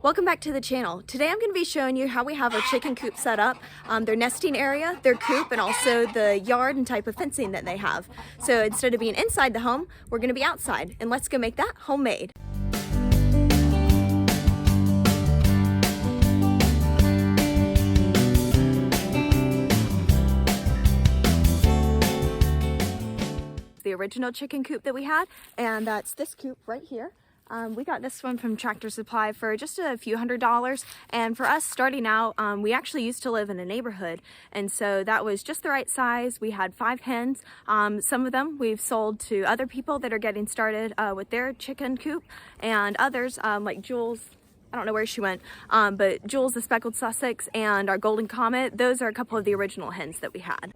Welcome back to the channel. Today I'm going to be showing you how we have our chicken coop set up, their nesting area, their coop, and also the yard and type of fencing that they have. So instead of being inside the home, we're going to be outside, and let's go make that homemade. The original chicken coop that we had, and that's this coop right here. We got this one from Tractor Supply for just a few $100s, and for us starting out, we actually used to live in a neighborhood, and so that was just the right size. We had 5 hens. Some of them we've sold to other people that are getting started with their chicken coop, and others like Jules. I don't know where she went, but Jules the Speckled Sussex and our Golden Comet, those are a couple of the original hens that we had.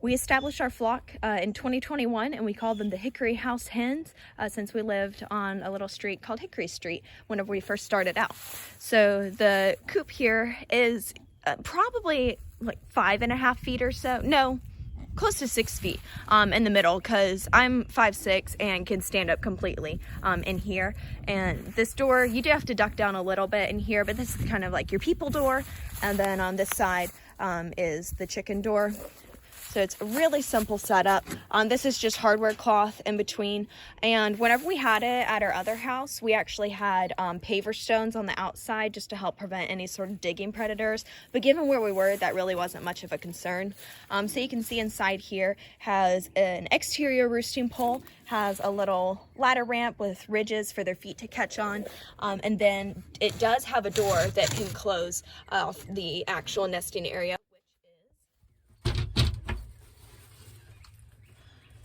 We established our flock in 2021, and we called them the Hickory House Hens since we lived on a little street called Hickory Street whenever we first started out. So the coop here is probably like 5.5 feet or so. No, close to 6 feet in the middle, because I'm 5'6" and can stand up completely in here. And this door, you do have to duck down a little bit in here, but this is kind of like your people door. And then on this side is the chicken door. So it's a really simple setup. This is just hardware cloth in between. And whenever we had it at our other house, we actually had paver stones on the outside just to help prevent any sort of digging predators. But given where we were, that really wasn't much of a concern. So you can see inside here has an exterior roosting pole, has a little ladder ramp with ridges for their feet to catch on. And then it does have a door that can close off the actual nesting area.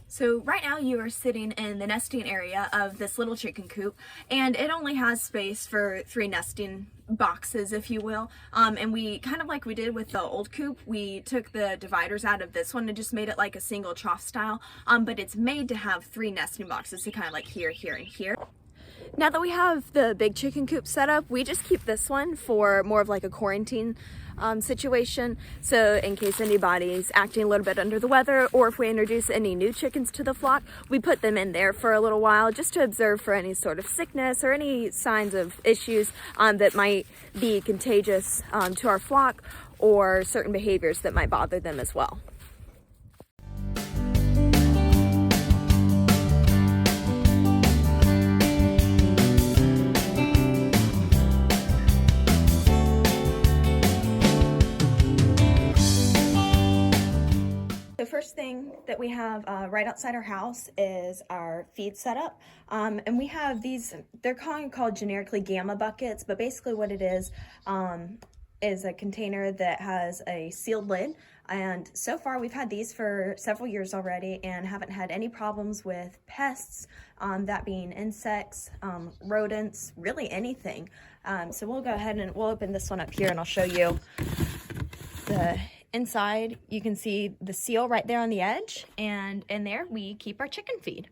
So right now you are sitting in the nesting area of this little chicken coop, and it only has space for 3 nesting boxes, if you will. And we kind of like we did with the old coop, we took the dividers out of this one and just made it like a single trough style. But it's made to have 3 nesting boxes, so kind of like here, here, and here. Now that we have the big chicken coop set up, we just keep this one for more of like a quarantine situation. So in case anybody's acting a little bit under the weather, or if we introduce any new chickens to the flock, we put them in there for a little while just to observe for any sort of sickness or any signs of issues that might be contagious to our flock, or certain behaviors that might bother them as well. The first thing that we have right outside our house is our feed setup, and we have these, they're called generically gamma buckets, but basically what it is a container that has a sealed lid. And so far we've had these for several years already and haven't had any problems with pests, that being insects, rodents, really anything. So we'll go ahead and we'll open this one up here, and I'll show you the inside. You can see the seal right there on the edge, and in there we keep our chicken feed.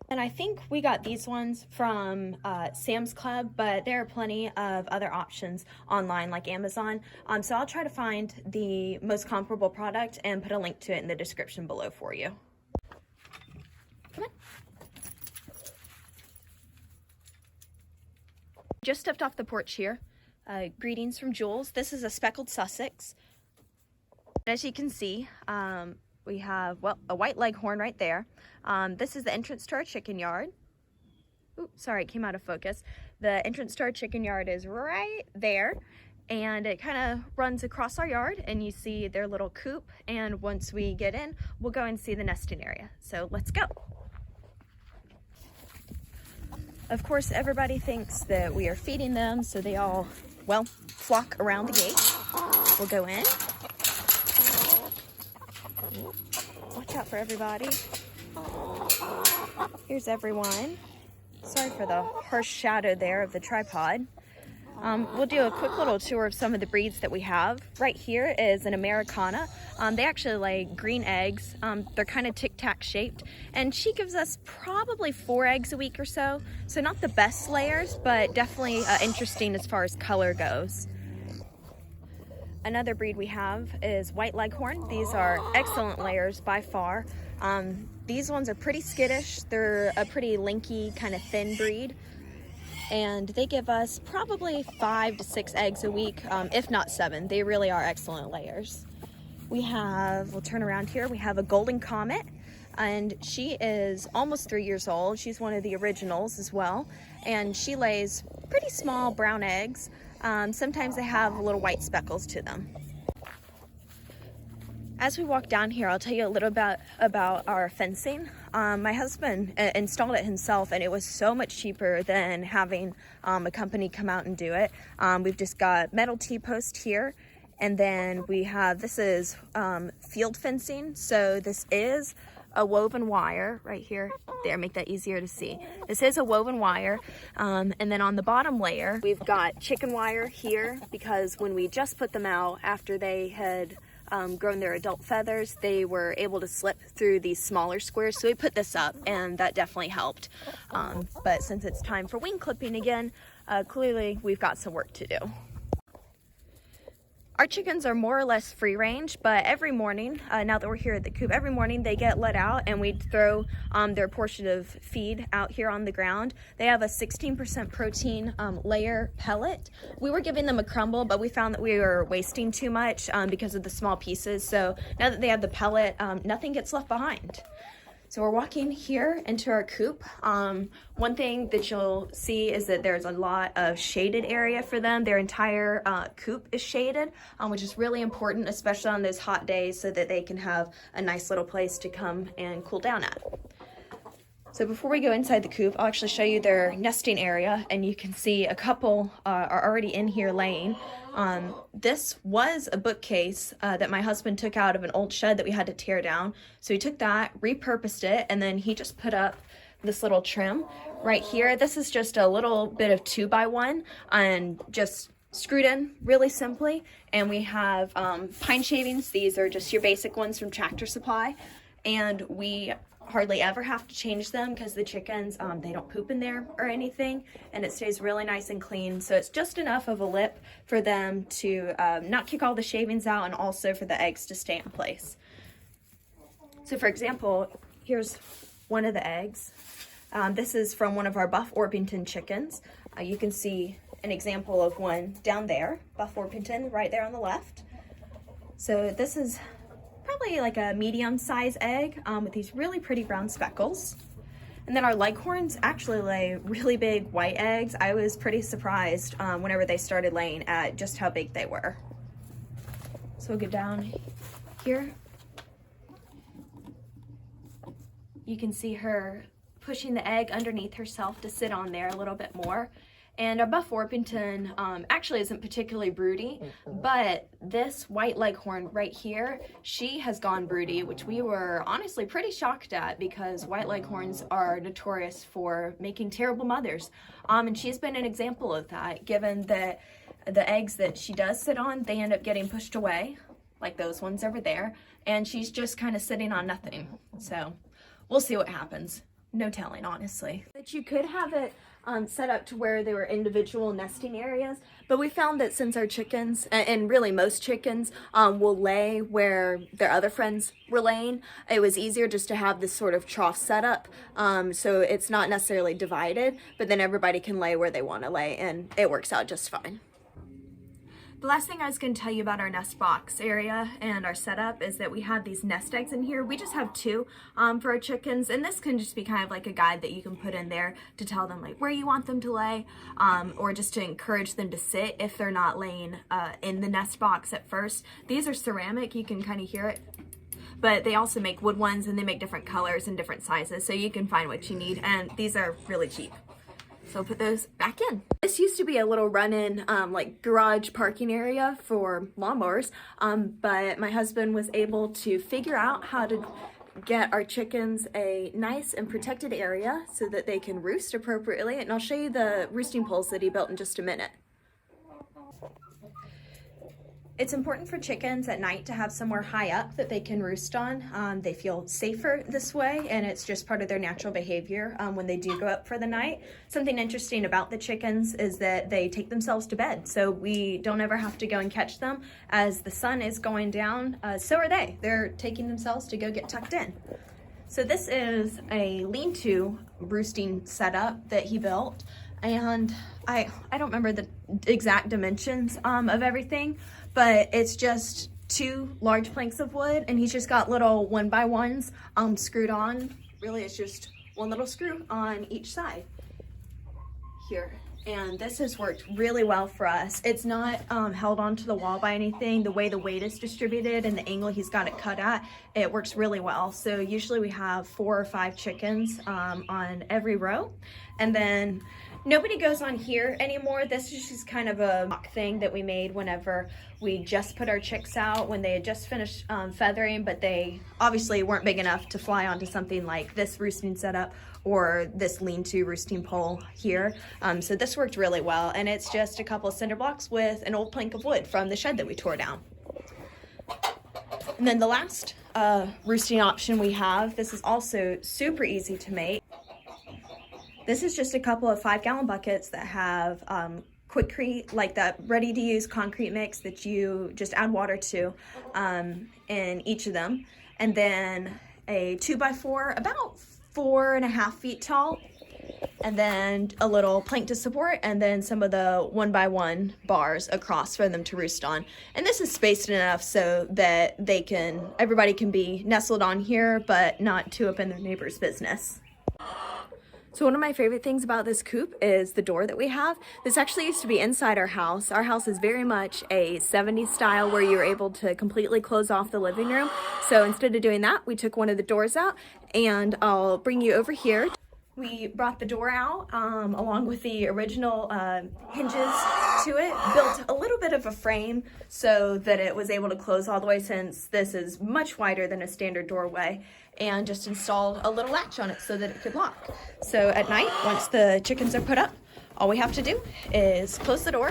And I think we got these ones from Sam's Club, but there are plenty of other options online like Amazon. So I'll try to find the most comparable product and put a link to it in the description below for you. Come on. Just stepped off the porch here. Greetings from Jules. This is a Speckled Sussex. As you can see, we have, well, a white leghorn right there. This is the entrance to our chicken yard. Oops, sorry, it came out of focus. The entrance to our chicken yard is right there, and it kind of runs across our yard, and you see their little coop. And once we get in, we'll go and see the nesting area. So let's go. Of course, everybody thinks that we are feeding them, so they all, well, flock around the gate. We'll go in. Watch out for everybody. Here's everyone. Sorry for the harsh shadow there of the tripod. We'll do a quick little tour of some of the breeds that we have. Right here is an Americana. They actually lay green eggs. They're kind of tic-tac shaped, and she gives us probably 4 eggs a week or so. So not the best layers, but definitely interesting as far as color goes. Another breed we have is White Leghorn. These are excellent layers by far. These ones are pretty skittish. They're a pretty lanky, kind of thin breed. And they give us probably 5 to 6 eggs a week, if not 7. They really are excellent layers. We'll turn around here, we have a golden comet, and she is almost 3 years old. She's one of the originals as well, and she lays pretty small brown eggs. Sometimes they have little white speckles to them. As we walk down here, I'll tell you a little bit about our fencing. My husband installed it himself, and it was so much cheaper than having a company come out and do it. We've just got metal T-post here, and then this is field fencing. So this is a woven wire right here. There, make that easier to see. This is a woven wire, and then on the bottom layer, we've got chicken wire here, because when we just put them out after they had grown their adult feathers, they were able to slip through these smaller squares, so we put this up, and that definitely helped. But since it's time for wing clipping again, clearly we've got some work to do. Our chickens are more or less free range, but every morning, now that we're here at the coop, every morning they get let out and we throw their portion of feed out here on the ground. They have a 16% protein layer pellet. We were giving them a crumble, but we found that we were wasting too much because of the small pieces. So now that they have the pellet, nothing gets left behind. So we're walking here into our coop. One thing that you'll see is that there's a lot of shaded area for them. Their entire coop is shaded, which is really important, especially on those hot days, so that they can have a nice little place to come and cool down at. So before we go inside the coop, I'll actually show you their nesting area, and you can see a couple are already in here laying. This was a bookcase that my husband took out of an old shed that we had to tear down. So he took that, repurposed it, and then he just put up this little trim right here. This is just a little bit of 2x1 and just screwed in really simply. And we have pine shavings. These are just your basic ones from Tractor Supply. And we hardly ever have to change them because the chickens, they don't poop in there or anything, and it stays really nice and clean. So it's just enough of a lip for them to not kick all the shavings out, and also for the eggs to stay in place. So for example, here's one of the eggs. This is from one of our Buff Orpington chickens. You can see an example of one down there, Buff Orpington, right there on the left. So this is probably like a medium-sized egg with these really pretty brown speckles. And then our leghorns actually lay really big white eggs. I was pretty surprised whenever they started laying at just how big they were. So we'll go down here. You can see her pushing the egg underneath herself to sit on there a little bit more. And our Buff Orpington actually isn't particularly broody, but this white leghorn right here, she has gone broody, which we were honestly pretty shocked at, because white leghorns are notorious for making terrible mothers. And she's been an example of that, given that the eggs that she does sit on, they end up getting pushed away, like those ones over there, and she's just kind of sitting on nothing. So we'll see what happens. No telling, honestly. That you could have it set up to where they were individual nesting areas, but we found that since our chickens, and really most chickens, will lay where their other friends were laying, it was easier just to have this sort of trough setup, so it's not necessarily divided, but then everybody can lay where they want to lay, and it works out just fine. The last thing I was going to tell you about our nest box area and our setup is that we have these nest eggs in here. We just have 2 for our chickens, and this can just be kind of like a guide that you can put in there to tell them like where you want them to lay, or just to encourage them to sit if they're not laying in the nest box at first. These are ceramic, you can kind of hear it, but they also make wood ones, and they make different colors and different sizes, so you can find what you need, and these are really cheap. So put those back in. This used to be a little run-in like garage parking area for lawnmowers, but my husband was able to figure out how to get our chickens a nice and protected area so that they can roost appropriately, and I'll show you the roosting poles that he built in just a minute. It's important for chickens at night to have somewhere high up that they can roost on. They feel safer this way, and it's just part of their natural behavior when they do go up for the night. Something interesting about the chickens is that they take themselves to bed, so we don't ever have to go and catch them. As the sun is going down, so are they. They're taking themselves to go get tucked in. So this is a lean-to roosting setup that he built, and I don't remember the exact dimensions of everything, but it's just 2 large planks of wood, and he's just got little 1x1s screwed on. Really, it's just one little screw on each side here. And this has worked really well for us. It's not held onto the wall by anything. The way the weight is distributed and the angle he's got it cut at, it works really well. So usually we have 4 or 5 chickens on every row. And then nobody goes on here anymore. This is just kind of a mock thing that we made whenever we just put our chicks out, when they had just finished feathering, but they obviously weren't big enough to fly onto something like this roosting setup or this lean-to roosting pole here. So this worked really well, and it's just a couple of cinder blocks with an old plank of wood from the shed that we tore down. And then the last roosting option we have, this is also super easy to make. This is just a couple of 5-gallon buckets that have Quikrete, like that ready-to-use concrete mix that you just add water to in each of them, and then a 2x4 about 4.5 feet tall, and then a little plank to support, and then some of the 1x1 bars across for them to roost on. And this is spaced enough so that everybody can be nestled on here, but not too up in their neighbor's business. So one of my favorite things about this coop is the door that we have. This actually used to be inside our house. Our house is very much a 70s style where you're able to completely close off the living room. So instead of doing that, we took one of the doors out, and I'll bring you over here. We brought the door out along with the original hinges to it, built a little bit of a frame so that it was able to close all the way, since this is much wider than a standard doorway, and just installed a little latch on it so that it could lock. So at night, once the chickens are put up, all we have to do is close the door,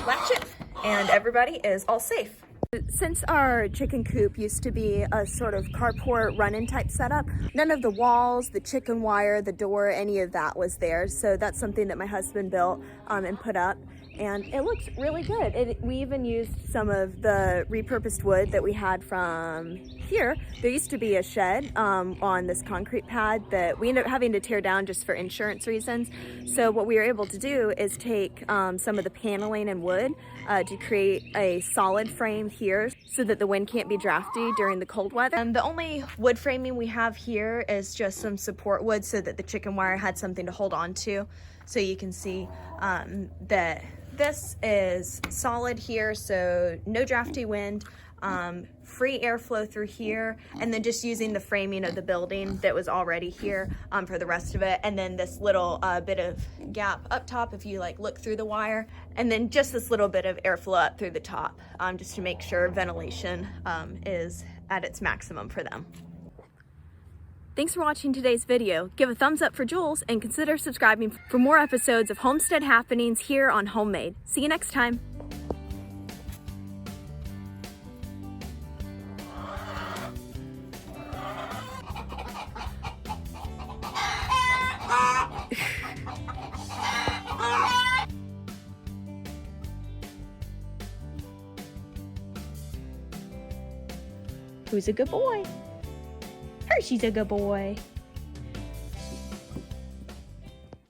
latch it, and everybody is all safe. Since our chicken coop used to be a sort of carport run-in type setup, none of the walls, the chicken wire, the door, any of that was there. So that's something that my husband built and put up, and it looks really good. We even used some of the repurposed wood that we had from here. There used to be a shed on this concrete pad that we ended up having to tear down just for insurance reasons. So what we were able to do is take some of the paneling and wood to create a solid frame here so that the wind can't be drafty during the cold weather. And the only wood framing we have here is just some support wood so that the chicken wire had something to hold on to. So you can see that this is solid here, so no drafty wind, free airflow through here, and then just using the framing of the building that was already here for the rest of it, and then this little bit of gap up top if you look through the wire, and then just this little bit of airflow up through the top just to make sure ventilation is at its maximum for them. Thanks for watching today's video. Give a thumbs up for Jules and consider subscribing for more episodes of homestead happenings here on Homemade. See you next time. Who's a good boy? Hershey's a good boy.